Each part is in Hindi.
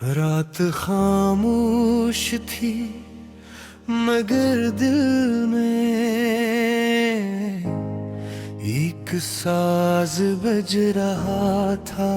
रात खामोश थी मगर दिल में एक साज बज रहा था।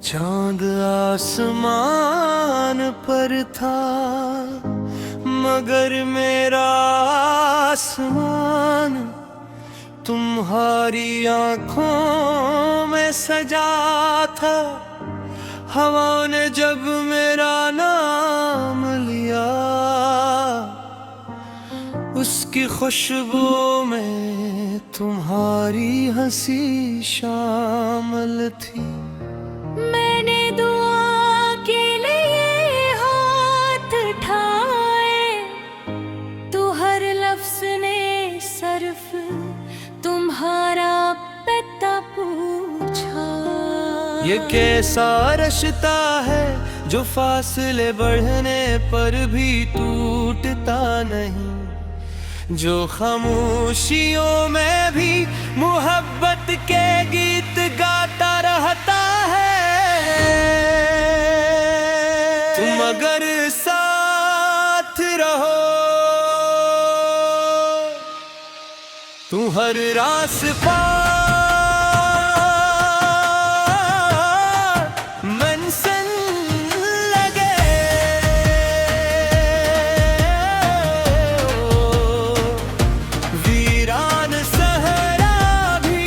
चांद आसमान पर था मगर मेरा आसमान तुम्हारी आंखों में सजा था। हवा ने जब मेरा नाम लिया उसकी खुशबू में तुम्हारी हंसी शामिल थी। मैंने दुआ के लिए हाथ उठाए तो हर लफ्ज ने सिर्फ तुम्हारा पता पूछा। ये कैसा रिश्ता है जो फासले बढ़ने पर भी टूटता नहीं, जो खामोशियों में भी मोहब्बत के गीत गाता रहता है। तुम अगर साथ रहो तुम हर रास पार मनसन लगे। वीरान सहरा भी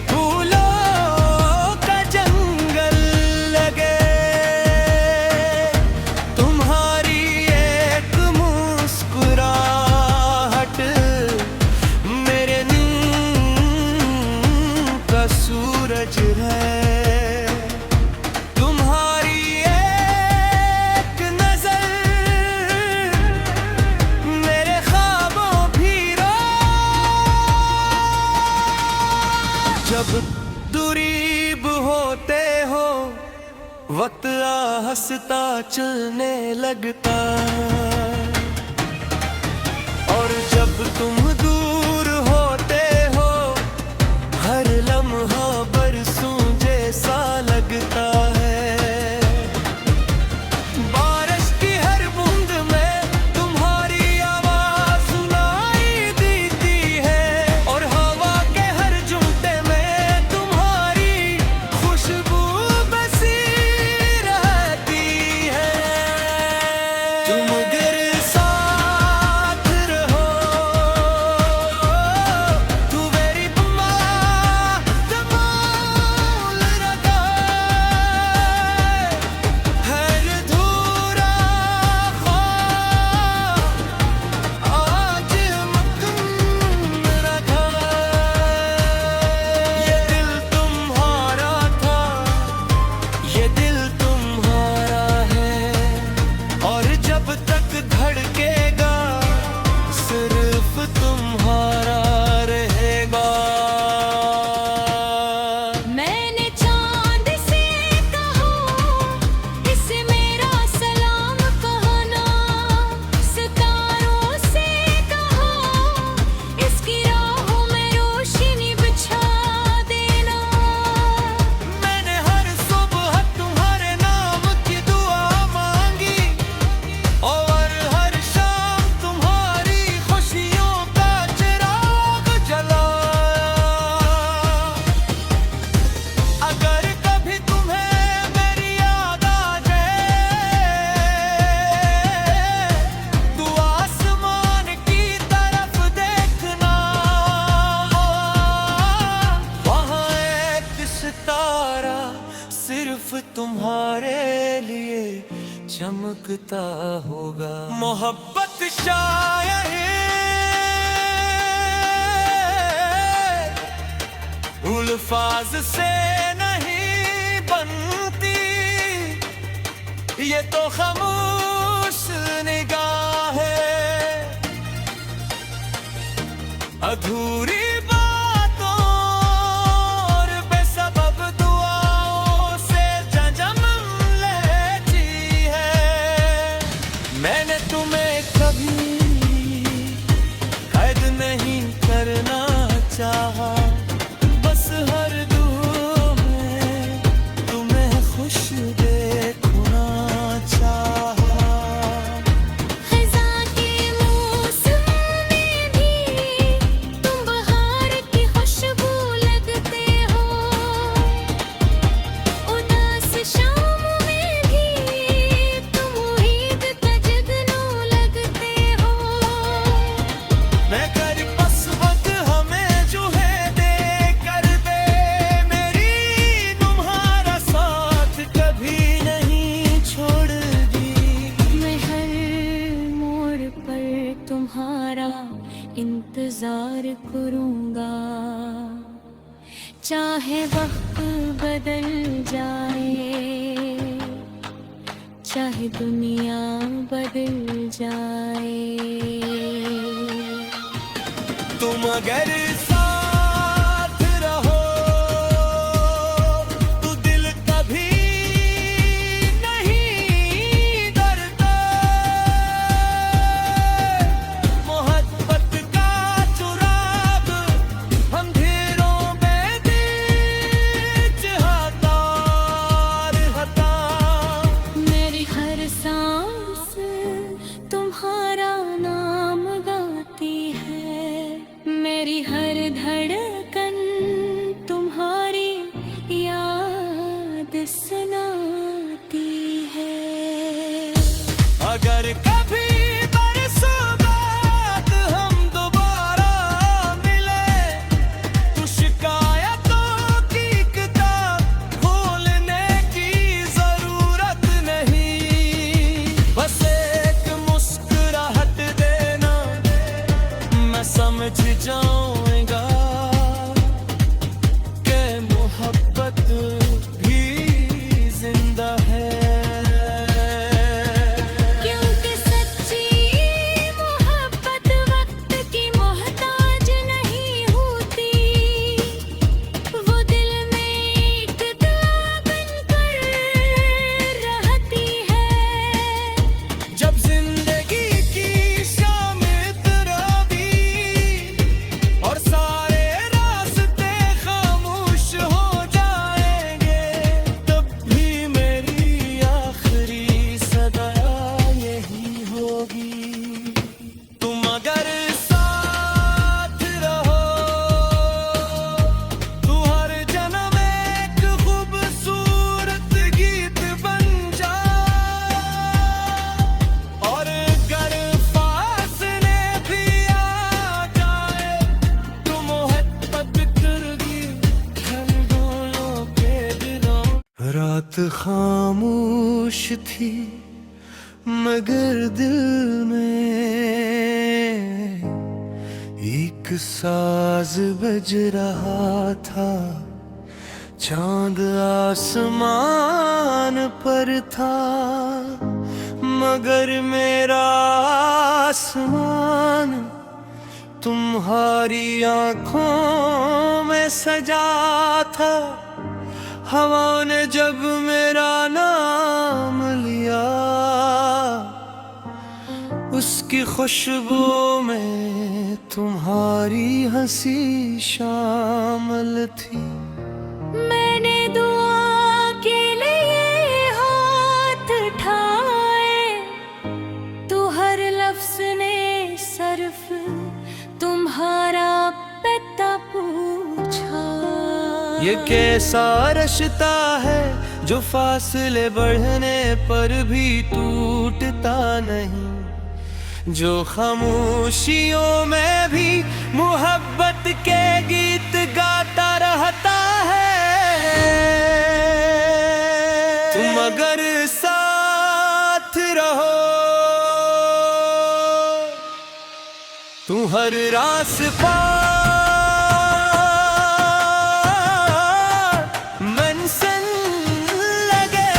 फूलों का जंगल लगे। तुम्हारी एक मुस्कुराहट मेरे नींद का सूरज है। तुम्हारी एक नजर मेरे ख्वाबों भी रो। जब दूरीब होते हो वक्त हंसता चलने लगता, और जब तुम दूर होते हो हर लम्हा बरसों जैसा लगता है। बारिश की हर बूंद में तुम्हारी आवाज सुनाई देती है, और हवा के हर झूठे में तुम्हारी खुशबू बसी रहती है। तुम अगर साथ रहो तू मेरी तमाल रखा हर धूरा ख्वाब आज मकन रखा। ये दिल तुम्हारा था, ये दिल तुम्हारा है, और जब तक धड़केगा सिर्फ तुम्हारा रहेगा। मैंने चांद से कहा इसे मेरा सलाम कहना, सितारों से कहा इसकी राहों में रोशनी बिछा देना। मैंने हर सुबह तुम्हारे नाम की दुआ मांगी, और हर शाम तुम्हारी खुशियों का चिराग जलाया। अगर कभी तुम्हें मेरी याद आ जाए तो आसमान की तरफ देखना, वहाँ एक सितारा सिर्फ तुम्हारे लिए चमकता होगा। मोहब्बत शायद उल्फाज से नहीं बनती, ये तो खामोश निगाह है। अधूरी बातों और बेसबब दुआओं से जन्म लेती है। मैंने तुम्हें कभी कैद नहीं करना चाहा, बस हर दुआ में चाहे दुनिया बदल जाए। तुम अगर साथ रहो तो दिल कभी नहीं डरता। मोहब्बत का चुराग अंधेरों में बीच हतार हता। मेरी हर सांस तुम्हारा नाम गाती है, मेरी हर धड़कन तुम्हारी याद सुनाती है। अगर कभी बरसों बाद हम दोबारा मिले तो शिकायतों की किताब खोलने की जरूरत नहीं। बस एक मुस्कुराहट देना, मैं समझ जाऊंगा कि मोहब्बत भी जिंदा है। क्योंकि सच्ची मोहब्बत वक्त की मोहताज नहीं होती, वो दिल में एक दुआ बनकर रहती है। जब जिंदगी की शाम इतराबी और सारे रास्ते खामोश हो जाएंगे, तब भी मेरी आखिरी सदा यही होगी। तुम अगर साथ रहो तो हर जन्म एक खूबसूरत गीत बन जाए। और अगर फासले भी आ जाए तो मोहब्बत करगी हर दोनों के दिलों। रात खामोश थी मगर दिल में एक साज बज रहा था। चांद आसमान पर था मगर मेरा आसमान तुम्हारी आंखों में सजा था। हवा ने जब मेरा नाम लिया, उसकी खुशबू में तुम्हारी हंसी शामिल थी। मैंने दुआ के लिए हाथ उठाए तो हर लफ्ज ने सिर्फ तुम्हारा पता पूछा। ये कैसा रिश्ता है जो फासले बढ़ने पर भी टूटता नहीं, जो खामोशियों में भी मोहब्बत के गीत गाता रहता है। तुम अगर साथ रहो तू हर रास पार मंजिल लगे।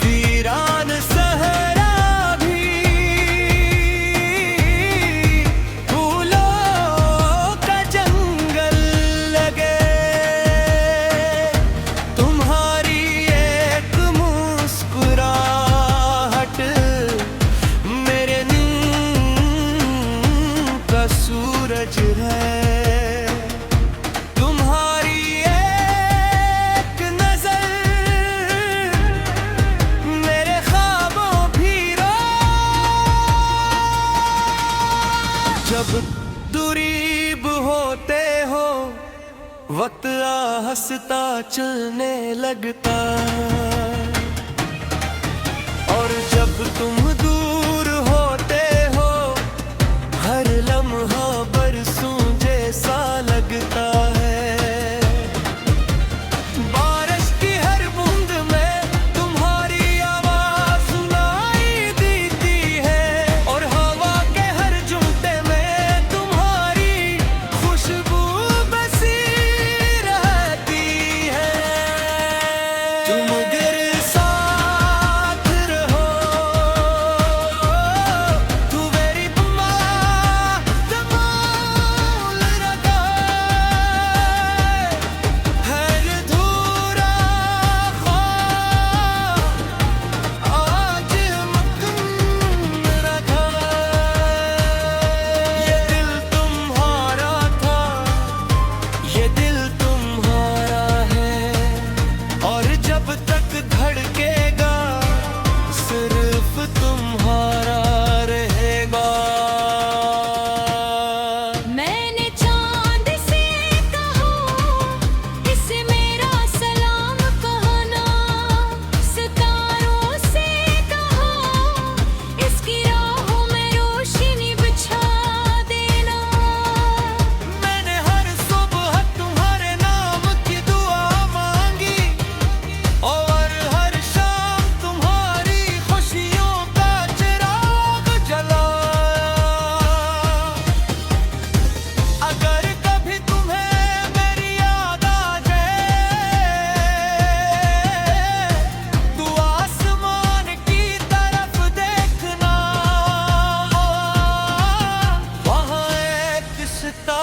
वीरान सहरा भी फूलों का जंगल लगे। तुम्हारी एक मुस्कुराहट मेरे नींद का सूरज है। तुम्हारी एक नजर मेरे ख्वाबों भी रो। जब दूरीब होते हो वक्त हंसता चलने लगता, और जब तुम दूर होते हो हर लम्हा बरसों जैसा लगता है। बारिश की हर बूंद में तुम्हारी आवाज सुनाई देती है, और हवा के हर झुंटे में तुम्हारी खुशबू बसी रहती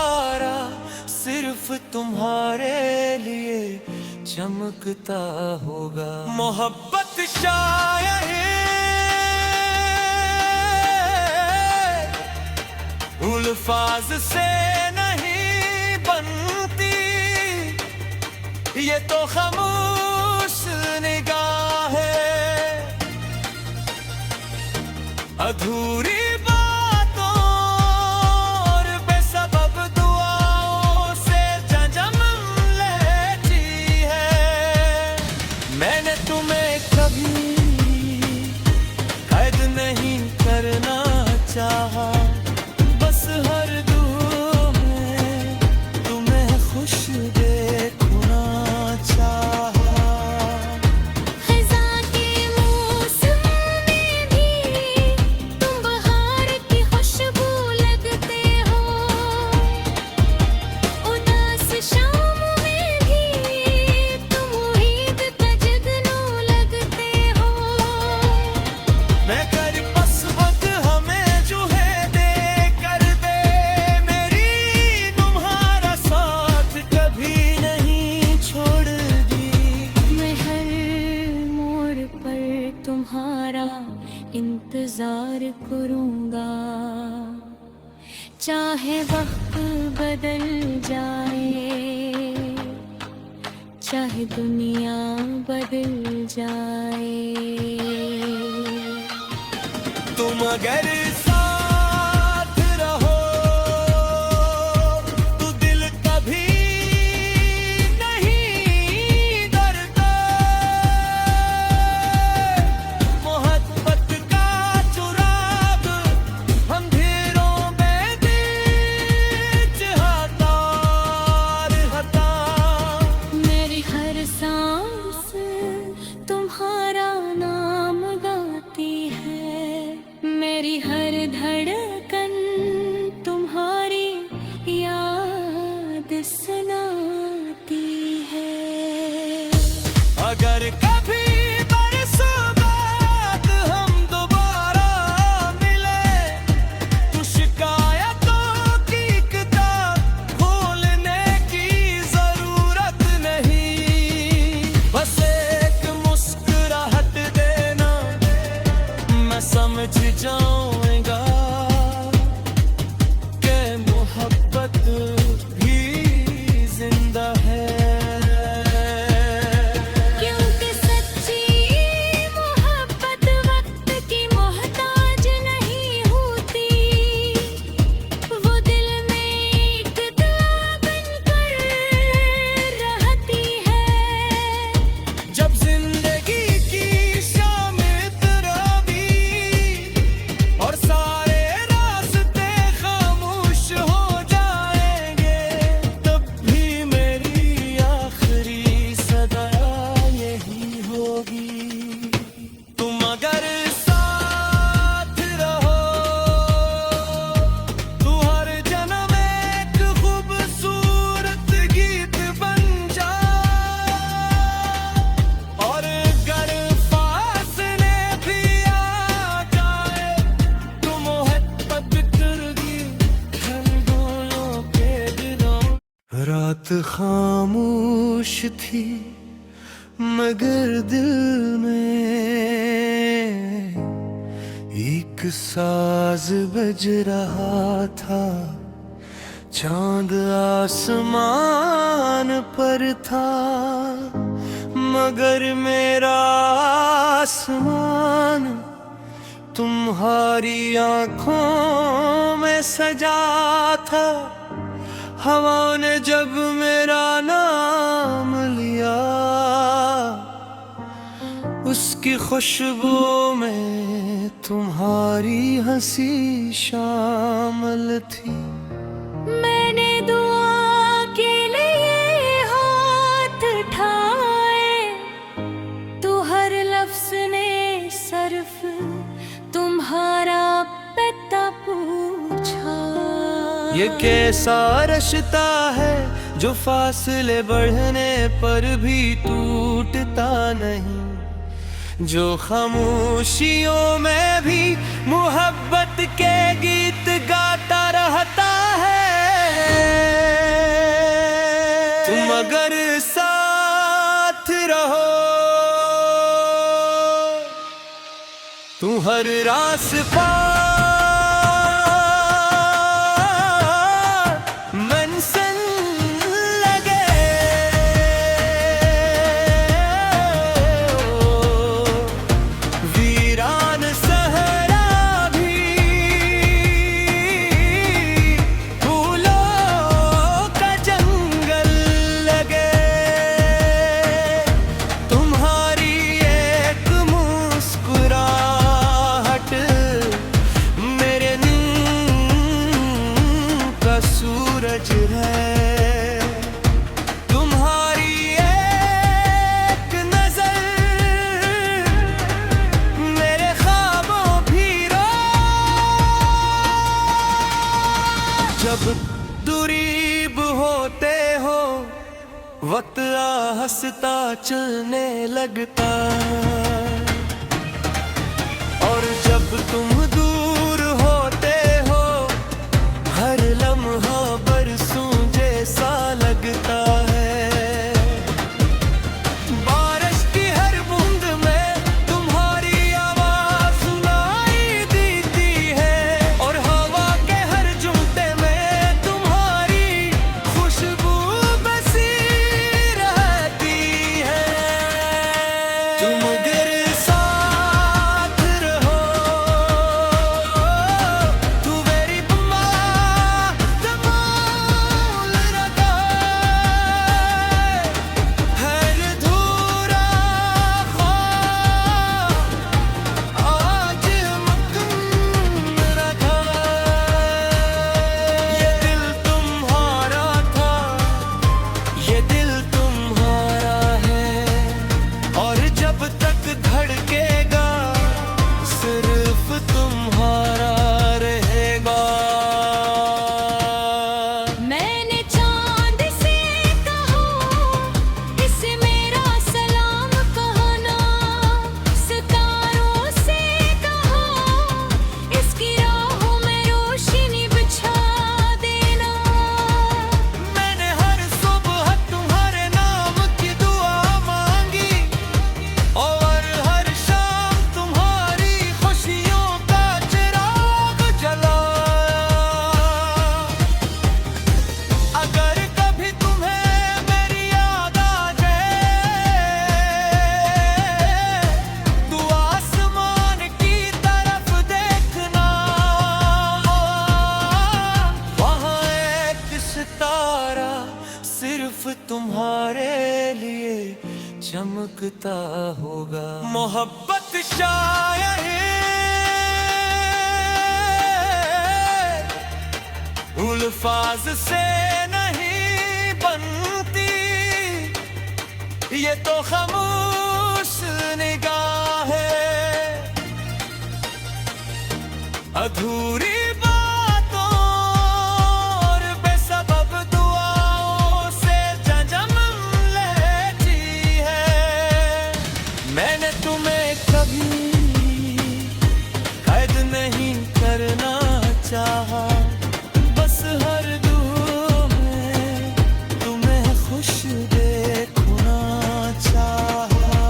तारा सिर्फ तुम्हारे लिए चमकता होगा। मोहब्बत शायद अल्फाज से नहीं बनती, ये तो खामोश निगाह है, अधूरी बातों और बेसबब दुआओं से जन्म लेती है। मैंने तुम्हें कभी कैद नहीं करना चाहा, बस हर दुआ में तुम्हें खुश देखना चाहा। खज़ां के मौसम में भी तुम बहार की खुशबू लगते हो, उदास शाम में भी तुम उम्मीद का जगनू लगते हो। मैं कर बस वक्त हमें जो है दे कर दे मेरी, तुम्हारा साथ कभी नहीं छोड़ दी। मैं हर मोड़ पर तुम्हारा इंतजार करूंगा, चाहे वक्त बदल जाए, चाहे दुनिया बदल जाए। तुम अगर साथ रहो तो दिल कभी नहीं डरता। मोहब्बत का चुराग अंधेरों में बीच हतार हता। मेरी हर सांस तुम्हारा नाम गाती है, मेरी हर धड़कन तुम्हारी याद सुनाती है। अगर कभी बरसों बाद हम दोबारा मिले तो शिकायतों की किताब खोलने की जरूरत नहीं, बस एक मुस्कुराहट देना मैं समझ जाऊंगा कि मोहब्बत भी जिंदा है। क्योंकि सच्ची मोहब्बत वक्त की मोहताज नहीं होती, वो दिल में एक दुआ बनकर रहती है। जब जिंदगी की शाम इतरावी और सारे रास्ते खामोश हो जाएंगे, तब भी मेरी आखिरी सदा यही होगी। तुम अगर साथ रहो तो हर जन्म एक खूबसूरत गीत बन जाए, और अगर फासले भी आ जाए तो मोहब्बत कर दी हम दोनों के दिलों। रात खामोश थी मगर दिल में एक साज बज रहा था। चांद आसमान पर था मगर मेरा आसमान तुम्हारी आंखों में सजा था। हवा ने जब मेरा नाम लिया, उसकी खुशबू में तुम्हारी हंसी शामिल थी। मैंने दुआ के लिए हाथ उठाए, तो हर लफ्ज ने सिर्फ तुम्हारा पता पूछा। ये कैसा रिश्ता है जो फासले बढ़ने पर भी टूटता नहीं, जो खामोशियों में भी मोहब्बत के गीत गाता रहता है। अगर साथ रहो तू हर रास पार मनसन लगे वीरान सहरा भी फूलों का जंगल लगे तुम्हारी एक मुस्कुराहट मेरे नींद का सूरज है तुम्हारी एक नजर मेरे ख्वाबों भी रो जब दूरीब होते हो वक्त हंसता चलने लगता और जब तुम दूर होते हो हर लम्हा बरसों जैसा लगता है बारिश की हर बूंद में तुम्हारी आवाज सुनाई देती है और हवा के हर झुमटे में तुम्हारी खुशबू बसी रहती है तुम अगर साथ रहो तू मेरी तमाल रखा हर धूरा ख्वाब आज मकन रखा ये दिल तुम्हारा था ये दिल तुम्हारा है और जब तक धड़केगा सिर्फ तुम्हारा रहेगा मैंने चांद से कहा इसे मेरा सलाम कहना सितारों से कहा इसकी राहों में रोशनी बिछा देना मैंने हर सुबह तुम्हारे नाम की दुआ मांगी और हर शाम तुम्हारी खुशियों का चिराग जलाया अगर कभी तुम्हें मेरी याद आ जाए तू आसमान की तरफ देखना वहाँ एक सितारा सिर्फ तुम्हारे लिए चमकता होगा मोहब्बत शायर उल्फाज से नहीं बनती ये तो खामोश निगाह है अधूरी बातों और बेसबब दुआओं से जन्म लेती है मैंने तुम्हें कभी कैद नहीं करना चाहा बस हर दुआ में तुम्हें खुश देखना चाहा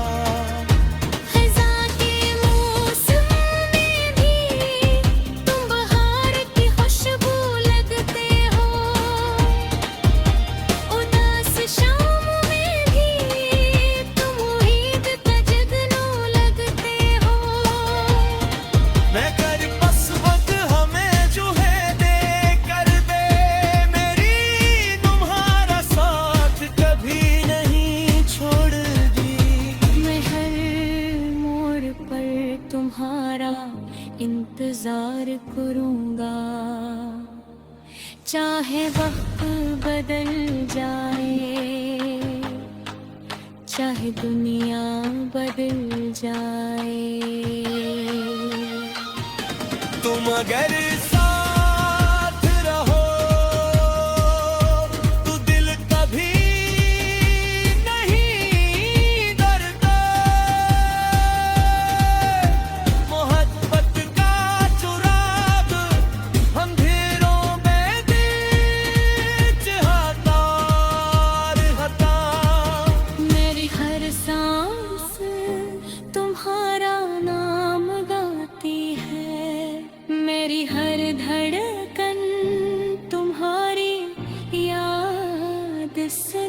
खज़ां के मौसम में भी तुम बहार की खुशबू लगते हो उदास शाम में भी तुम उम्मीद का जगनू लगते हो मैं कर बस वक्त हमें जो है दे कर दे मेरी तुम्हारा साथ कभी नहीं छोड़गी मैं हर मोड़ पर तुम्हारा इंतजार करूंगा चाहे वक्त बदल जाए चाहे दुनिया बदल जाए तुम अगर साथ रहो तो दिल कभी नहीं डरता मोहब्बत का चुराग अंधेरों में बीच हतार हता से